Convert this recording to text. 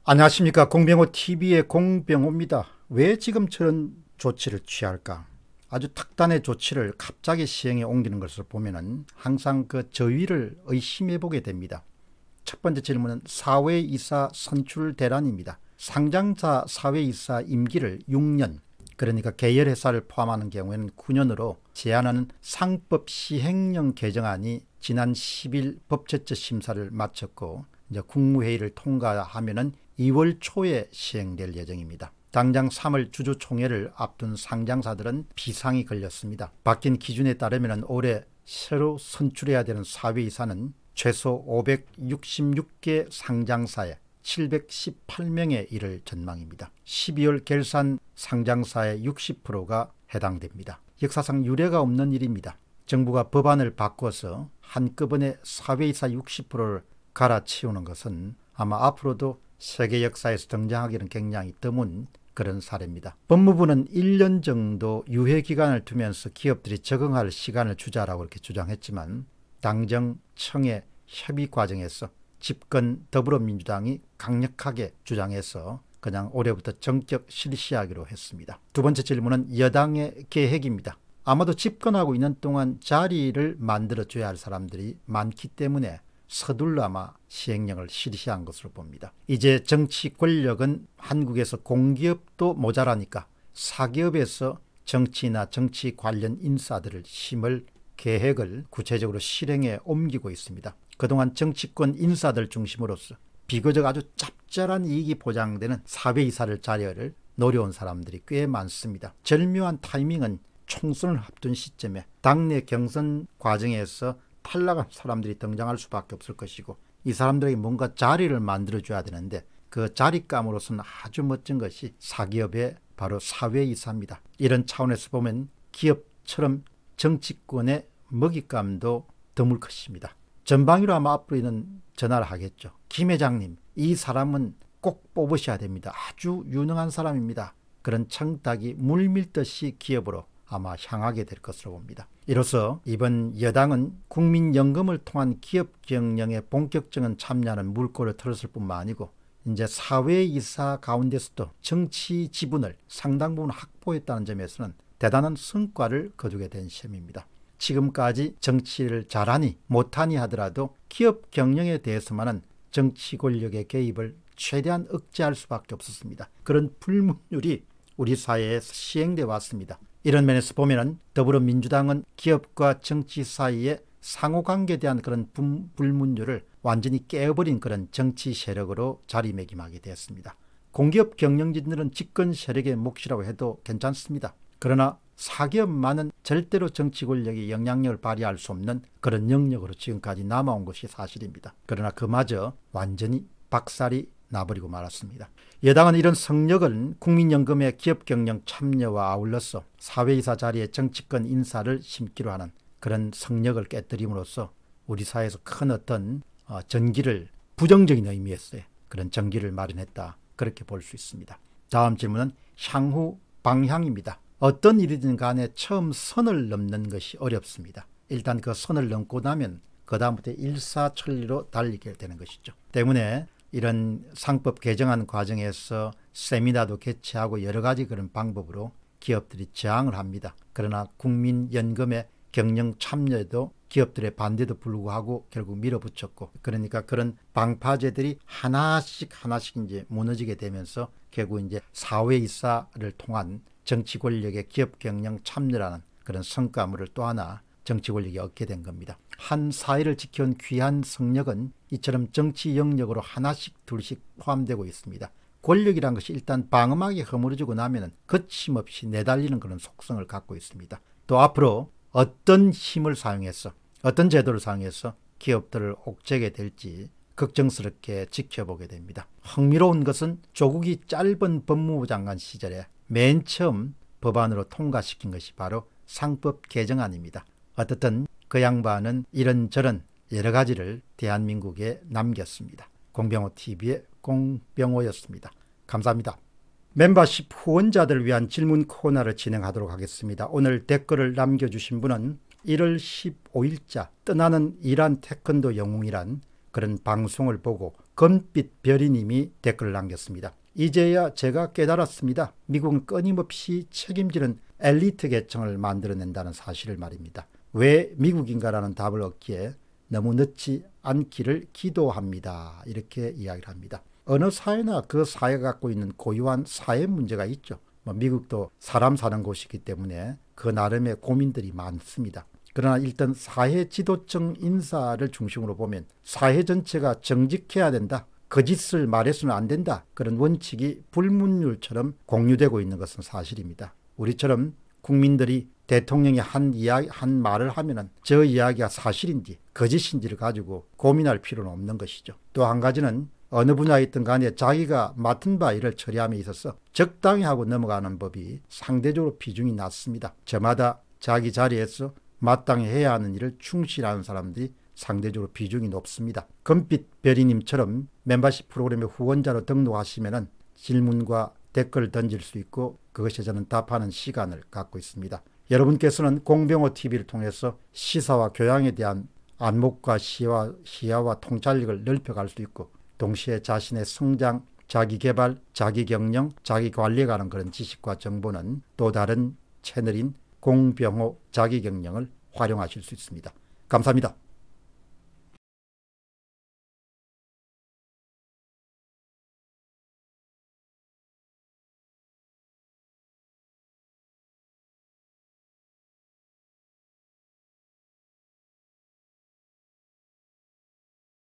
안녕하십니까. 공병호TV의 공병호입니다. 왜 지금 저런 조치를 취할까? 아주 특단의 조치를 갑자기 시행에 옮기는 것을 보면은 항상 그 저위를 의심해 보게 됩니다. 첫 번째 질문은 사회이사 선출 대란입니다. 상장사 사회이사 임기를 6년, 그러니까 계열회사를 포함하는 경우에는 9년으로 제한하는 상법 시행령 개정안이 지난 10일 법제처 심사를 마쳤고 이제 국무회의를 통과하면은 2월 초에 시행될 예정입니다. 당장 3월 주주총회를 앞둔 상장사들은 비상이 걸렸습니다. 바뀐 기준에 따르면 올해 새로 선출해야 되는 사회이사는 최소 566개 상장사에 718명에 이를 전망입니다. 12월 결산 상장사의 60%가 해당됩니다. 역사상 유례가 없는 일입니다. 정부가 법안을 바꿔서 한꺼번에 사회이사 60%를 갈아치우는 것은 아마 앞으로도 세계 역사에서 등장하기는 굉장히 드문 그런 사례입니다. 법무부는 1년 정도 유예기간을 두면서 기업들이 적응할 시간을 주자라고 이렇게 주장했지만 당정 청의 협의 과정에서 집권 더불어민주당이 강력하게 주장해서 그냥 올해부터 전격 실시하기로 했습니다. 두 번째 질문은 여당의 계획입니다. 아마도 집권하고 있는 동안 자리를 만들어줘야 할 사람들이 많기 때문에 서둘러 아마 시행령을 실시한 것으로 봅니다. 이제 정치 권력은 한국에서 공기업도 모자라니까 사기업에서 정치나 정치 관련 인사들을 심을 계획을 구체적으로 실행에 옮기고 있습니다. 그동안 정치권 인사들 중심으로서 비교적 아주 짭짤한 이익이 보장되는 사회이사를 자리를 노려온 사람들이 꽤 많습니다. 절묘한 타이밍은 총선을 앞둔 시점에 당내 경선 과정에서 탈락한 사람들이 등장할 수밖에 없을 것이고 이 사람들에게 뭔가 자리를 만들어줘야 되는데 그 자리감으로서는 아주 멋진 것이 사기업의 바로 사회이사입니다. 이런 차원에서 보면 기업처럼 정치권의 먹잇감도 드물 것입니다. 전방위로 아마 앞으로 이는 전화를 하겠죠. 김 회장님, 이 사람은 꼭 뽑으셔야 됩니다. 아주 유능한 사람입니다. 그런 청탁이 물밀듯이 기업으로 아마 향하게 될 것으로 봅니다. 이로써 이번 여당은 국민연금을 통한 기업 경영에 본격적인 참여하는 물꼬를 틀었을 뿐만 아니고 이제 사회이사 가운데서도 정치 지분을 상당 부분 확보했다는 점에서는 대단한 성과를 거두게 된 셈입니다. 지금까지 정치를 잘하니 못하니 하더라도 기업 경영에 대해서만은 정치 권력의 개입을 최대한 억제할 수밖에 없었습니다. 그런 불문율이 우리 사회에서 시행되어 왔습니다. 이런 면에서 보면 더불어민주당은 기업과 정치 사이의 상호관계에 대한 그런 불문율을 완전히 깨어버린 그런 정치 세력으로 자리매김하게 되었습니다. 공기업 경영진들은 집권 세력의 몫이라고 해도 괜찮습니다. 그러나 사기업만은 절대로 정치 권력이 영향력을 발휘할 수 없는 그런 영역으로 지금까지 남아온 것이 사실입니다. 그러나 그마저 완전히 박살이 나버리고 말았습니다. 여당은 이런 성역을 국민연금의 기업경영 참여와 아울러서 사회이사 자리에 정치권 인사를 심기로 하는 그런 성역을 깨뜨림으로써 우리 사회에서 큰 어떤 전기를 부정적인 의미에서의 그런 전기를 마련했다, 그렇게 볼 수 있습니다. 다음 질문은 향후 방향입니다. 어떤 일이든 간에 처음 선을 넘는 것이 어렵습니다. 일단 그 선을 넘고 나면 그 다음부터 일사천리로 달리게 되는 것이죠. 때문에 이런 상법 개정안 과정에서 세미나도 개최하고 여러 가지 그런 방법으로 기업들이 저항을 합니다. 그러나 국민연금의 경영 참여에도 기업들의 반대도 불구하고 결국 밀어붙였고, 그러니까 그런 방파제들이 하나씩 이제 무너지게 되면서 결국 이제 사회이사를 통한 정치 권력의 기업 경영 참여라는 그런 성과물을 또 하나 정치 권력이 얻게 된 겁니다. 한 사회를 지켜온 귀한 성역은 이처럼 정치 영역으로 하나씩 둘씩 포함되고 있습니다. 권력이란 것이 일단 방음하게 허물어지고 나면 거침없이 내달리는 그런 속성을 갖고 있습니다. 또 앞으로 어떤 힘을 사용해서 어떤 제도를 사용해서 기업들을 옥죄게 될지 걱정스럽게 지켜보게 됩니다. 흥미로운 것은 조국이 짧은 법무부 장관 시절에 맨 처음 법안으로 통과시킨 것이 바로 상법 개정안입니다. 어떻든 그 양반은 이런저런 여러 가지를 대한민국에 남겼습니다. 공병호TV의 공병호였습니다. 감사합니다. 멤버십 후원자들을 위한 질문 코너를 진행하도록 하겠습니다. 오늘 댓글을 남겨주신 분은 1월 15일자 떠나는 이란 태권도 영웅이란 그런 방송을 보고 금빛 별이님이 댓글을 남겼습니다. 이제야 제가 깨달았습니다. 미국은 끊임없이 책임지는 엘리트 계층을 만들어낸다는 사실을 말입니다. 왜 미국인가라는 답을 얻기에 너무 늦지 않기를 기도합니다. 이렇게 이야기를 합니다. 어느 사회나 그 사회가 갖고 있는 고유한 사회 문제가 있죠. 미국도 사람 사는 곳이기 때문에 그 나름의 고민들이 많습니다. 그러나 일단 사회 지도층 인사를 중심으로 보면 사회 전체가 정직해야 된다. 거짓을 말해서는 안 된다. 그런 원칙이 불문율처럼 공유되고 있는 것은 사실입니다. 우리처럼 국민들이 대통령이 한 말을 하면은 저 이야기가 사실인지 거짓인지를 가지고 고민할 필요는 없는 것이죠. 또 한 가지는 어느 분야에 있든 간에 자기가 맡은 바 일을 처리함에 있어서 적당히 하고 넘어가는 법이 상대적으로 비중이 낮습니다. 저마다 자기 자리에서 마땅히 해야 하는 일을 충실하는 사람들이 상대적으로 비중이 높습니다. 금빛 별이님처럼 멤버십 프로그램의 후원자로 등록하시면 질문과 댓글을 던질 수 있고 그것에 저는 답하는 시간을 갖고 있습니다. 여러분께서는 공병호TV를 통해서 시사와 교양에 대한 안목과 시야와 통찰력을 넓혀갈 수 있고 동시에 자신의 성장, 자기개발, 자기경영, 자기관리에 관한 그런 지식과 정보는 또 다른 채널인 공병호 자기경영을 활용하실 수 있습니다. 감사합니다.